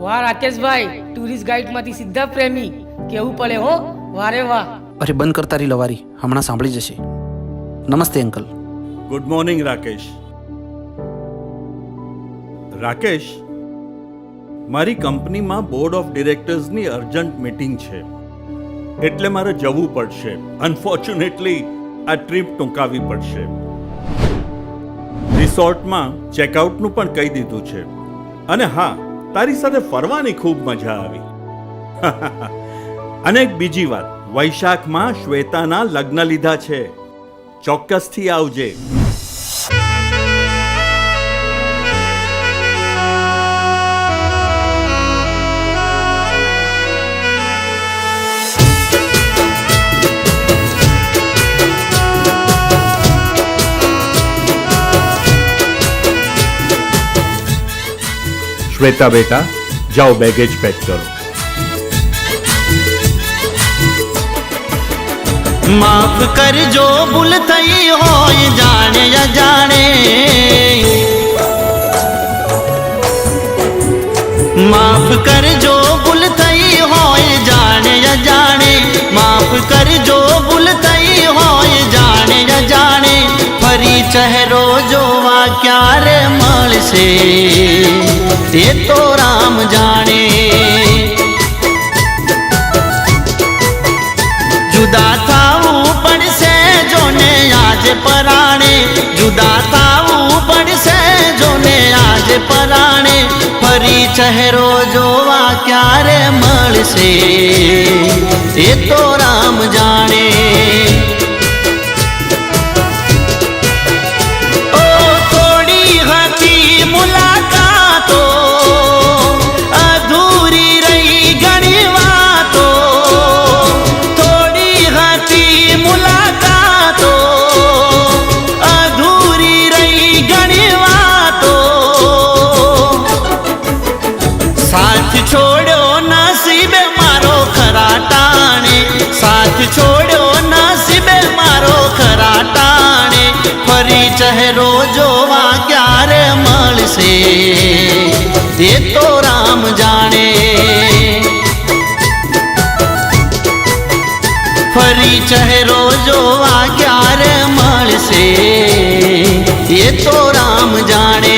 વાહ રાકેશભાઈ, tourist guide માંથી સીધા પ્રેમી કેવું પડે હો. વારે વાહ. અરે બંધ કર તારી લવારી, હમણાં સાંભળી જશે. નમસ્તે uncle. Good morning Rakesh. Rakesh, મારી કંપનીમાં બોર્ડ ઓફ ડિરેક્ટર્સની અર્જન્ટ મીટિંગ છે, એટલે મારે જવું પડશે. અનફોર્ચ્યુનેટલી આ ટ્રીપ ટૂંકાવી પડશે. રિસોર્ટમાં ચેકઆઉટનું પણ કહી દીધું છે. અને હા, તારી સાથે ફરવાની ખૂબ મજા આવી. અને એક બીજી વાત, વૈશાખમાં શ્વેતાના લગ્ન લીધા છે. ચોક્કસથી આવજે. श्वेता बेटा, जाओ बैगेज पैक करो. माफ कर जो भूल थई होय जाने या जाने, माफ कर जो भूल थई होय जाने या जाने, माफ कर जो भूल थई होय जाने या जाने. फरी चेहरो जोवा क्यारे मळशे ये तो राम जाने. जुदा थावू पड़से जोने आज पराणे, जुदा थावू पड़से जोने आज पराणे. फरी चेहरो जोवा क्यारे मळशे ये तो राम जाने. ओ थोड़ी हथी मुलाकातो अधूरी रही घणी वातो, थोड़ी हथी मुलाकातो अधूरी रही घणी वातो. साथ छोड़ो नसीबे मारो खरा टाणे, साथ छोड़ो नसीबे मारो खरा टाणे. फरी चेहरो जोवा क्यारे मळशे ये तो राम जाने. फरी चेहरो जोवा क्यारे मळशे ये तो राम जाने.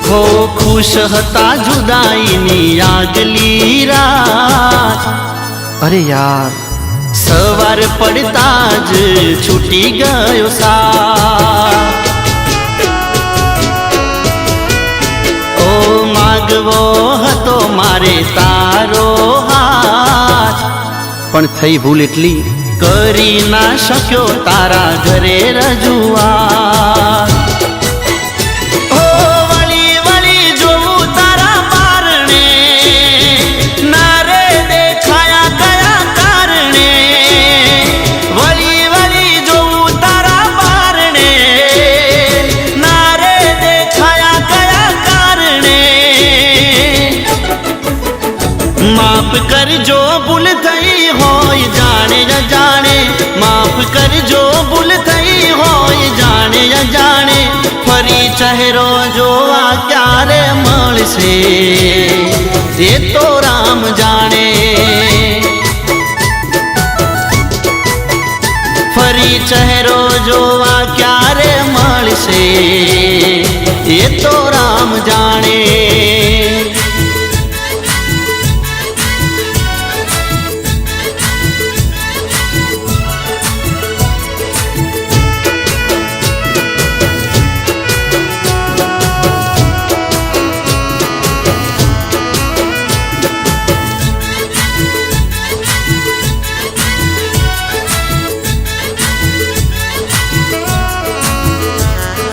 हो खुश हता जुदाईनी આગલી રાત. અરે યાર, સવાર પડતા જ છૂટી ગયો સાથ. ઓ માગવો હતો મારે તારો હાથ, પણ થઈ ભૂલ એટલી કરી ના શક્યો તારા ઘરે રજૂઆત. माफ कर जो भूल थई होय जाने या जाने, माफ कर जो भूल थई होय जाने या जाने. फरी चेहरो जोवा क्यारे मळशे ये तो राम जाने. फरी चेहरो जोवा क्यारे मळशे ये तो राम जाने.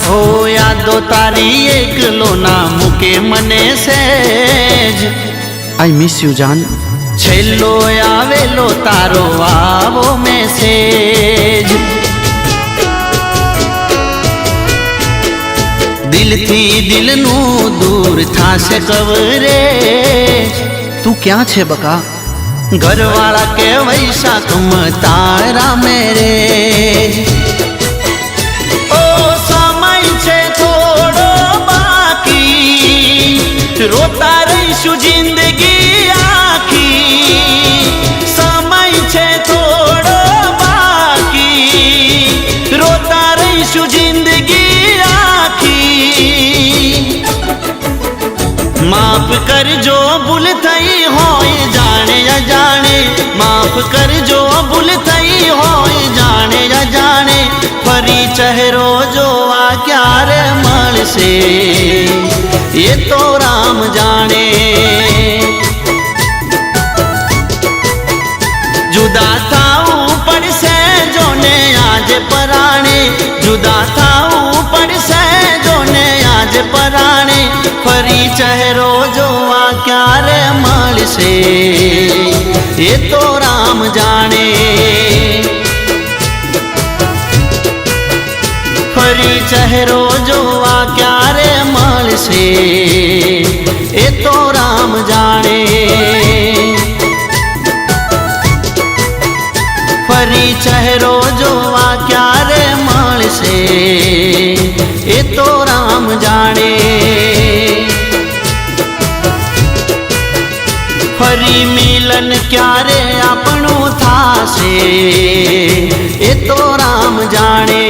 हो यादो तारी एकलो ना मुके मने सेज. આઈ મિસ યુ જાન. છેલ્લો આવેલો તારો આવો મેસેજ, દિલથી દિલનું દૂર થાશે કવરેજ. તું ક્યાં છે બકા? ઘરવાળા કે વૈશાખ તારા મેરેજ. ઓ સમય છે થોડો બાકી, રોતા રહીશું જિંદગી આખી. સમય છે થોડો બાકી, રોતા રહીશું જિંદગી આખી. માફ કરજો ભૂલ થઈ હોય જાણે અજાણે, માફ કરજો ભૂલ થઈ હોય જાણે અજાણે. ફરી ચહેરો જોવા ક્યારે મળશે એ તો રામ જાણે. જુદા થાવું પડશે જોને આજે પરાણે, જુદા થાવું પડશે જોને આજે પરાણે. ફરી ચહેરો જોવા ક્યારે મળશે એ તો રામ જાણે. ફરી ચહેરો જોવા ક્યારે મળશે એ તો રામ જાણે. ફરી ચહેરો જોવા ક્યારે મળશે એ તો રામ જાણે. ફરી મિલન ક્યારે આપણું થાશે એ તો રામ જાણે.